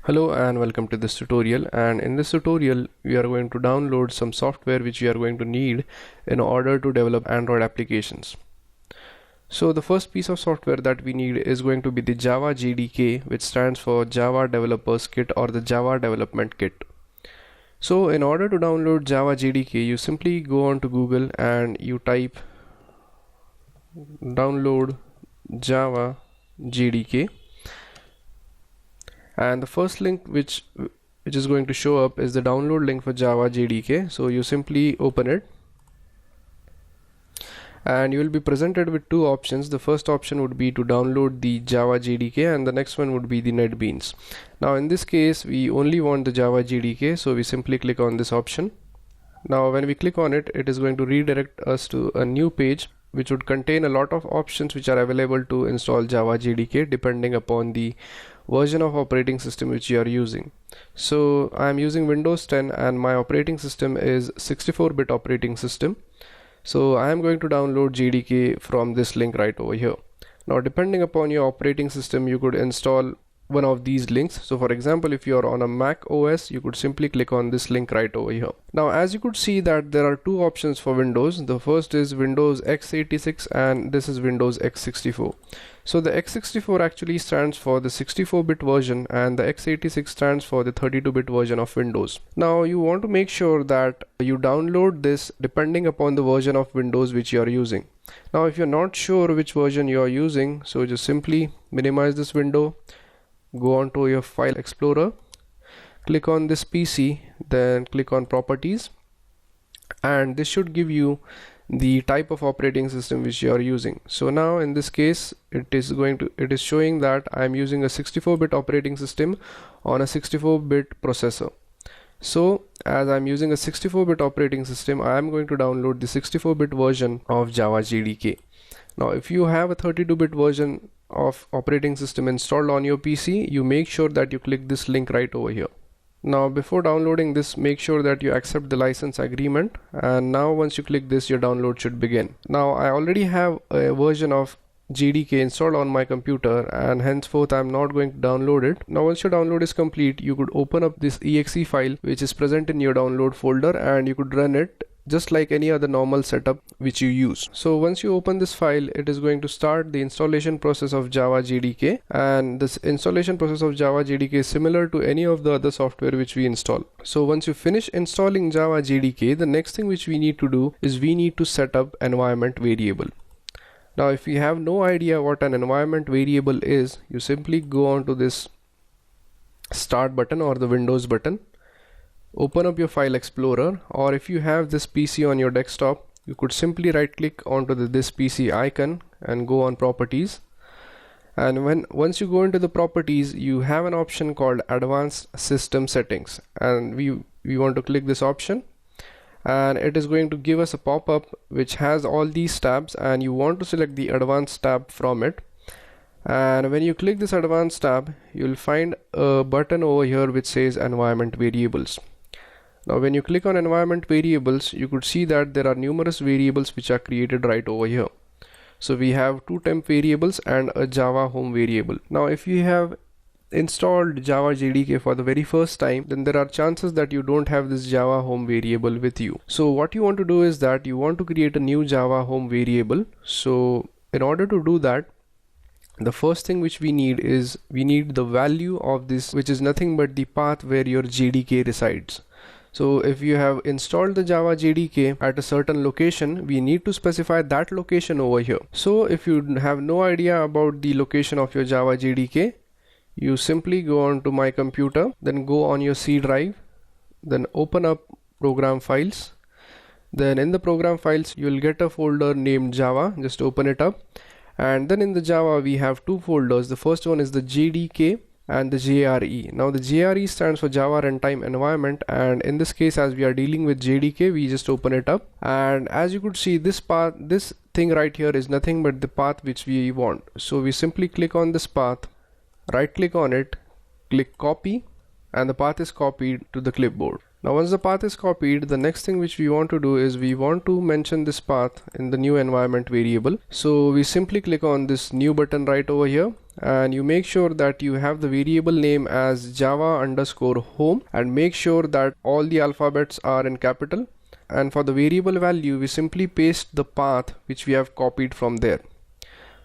Hello and welcome to this tutorial, and in this tutorial we are going to download some software which we are going to need in order to develop Android applications. So the first piece of software that we need is going to be the Java JDK, which stands for Java Developers Kit or the Java Development Kit. So in order to download Java JDK, you simply go on to Google and you type download Java JDK. And the first link which is going to show up is the download link for Java JDK. So you simply open it and you will be presented with two options. The first option would be to download the Java JDK and the next one would be the NetBeans. Now in this case we only want the Java JDK, so we simply click on this option. Now when we click on it, it is going to redirect us to a new page which would contain a lot of options which are available to install Java JDK depending upon the version of operating system which you are using. So I am using Windows 10 and my operating system is 64-bit operating system. So I am going to download JDK from this link right over here. Now depending upon your operating system, you could install one of these links. So for example, if you are on a Mac OS, you could simply click on this link right over here. Now as you could see that there are two options for Windows. The first is Windows x86 and this is Windows x64. So the x64 actually stands for the 64-bit version and the x86 stands for the 32-bit version of Windows. Now you want to make sure that you download this depending upon the version of Windows which you are using. Now if you're not sure which version you are using, so just simply minimize this window, go on to your file explorer, click on this PC, then click on properties, and this should give you the type of operating system which you are using. So now in this case it is showing that I am using a 64-bit operating system on a 64-bit processor. So as I'm using a 64-bit operating system, I am going to download the 64-bit version of Java JDK. Now if you have a 32-bit version of operating system installed on your PC, you make sure that you click this link right over here. Now before downloading this, make sure that you accept the license agreement, and now once you click this, your download should begin. Now I already have a version of JDK installed on my computer and henceforth I'm not going to download it. Now once your download is complete, you could open up this exe file which is present in your download folder and you could run it just like any other normal setup which you use. So once you open this file, it is going to start the installation process of Java JDK, and this installation process of Java JDK is similar to any of the other software which we install. So once you finish installing Java JDK, the next thing which we need to do is we need to set up environment variable. Now if you have no idea what an environment variable is, you simply go on to this start button or the Windows button, open up your file explorer, or if you have this PC on your desktop, you could simply right click onto this PC icon and go on properties. And once you go into the properties, you have an option called advanced system settings, and we want to click this option, and it is going to give us a pop-up which has all these tabs, and you want to select the advanced tab from it. And when you click this advanced tab, you'll find a button over here which says environment variables. Now when you click on environment variables, you could see that there are numerous variables which are created right over here. So we have two temp variables and a Java home variable. Now if you have installed Java JDK for the very first time, then there are chances that you don't have this Java home variable with you. So what you want to do is that you want to create a new Java home variable. So in order to do that, the first thing which we need is we need the value of this, which is nothing but the path where your JDK resides. So if you have installed the Java JDK at a certain location, we need to specify that location over here. So if you have no idea about the location of your Java JDK, you simply go on to my computer, then go on your C drive, then open up program files. Then in the program files, you will get a folder named Java. Just open it up. And then in the Java, we have two folders. The first one is the JDK and the JRE. Now the JRE stands for Java Runtime Environment, and in this case, as we are dealing with JDK, we just open it up, and as you could see, this thing right here is nothing but the path which we want. So we simply click on this path, right click on it, click copy, and the path is copied to the clipboard. Now once the path is copied, the next thing which we want to do is we want to mention this path in the new environment variable. So we simply click on this new button right over here, and you make sure that you have the variable name as java_home, and make sure that all the alphabets are in capital. And for the variable value, we simply paste the path which we have copied from there.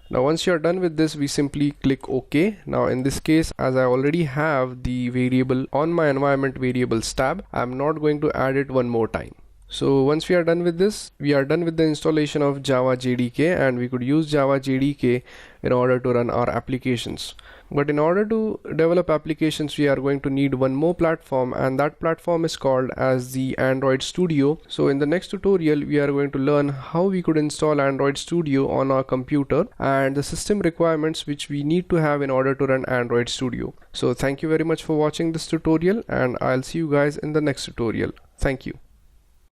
Now once you are done with this, we simply click OK. Now in this case, as I already have the variable on my environment variables tab, I'm not going to add it one more time. So once we are done with this, we are done with the installation of Java JDK, and we could use Java JDK in order to run our applications. But in order to develop applications, we are going to need one more platform, and that platform is called as the Android Studio. So in the next tutorial, we are going to learn how we could install Android Studio on our computer and the system requirements which we need to have in order to run Android Studio. So thank you very much for watching this tutorial, and I'll see you guys in the next tutorial. Thank you.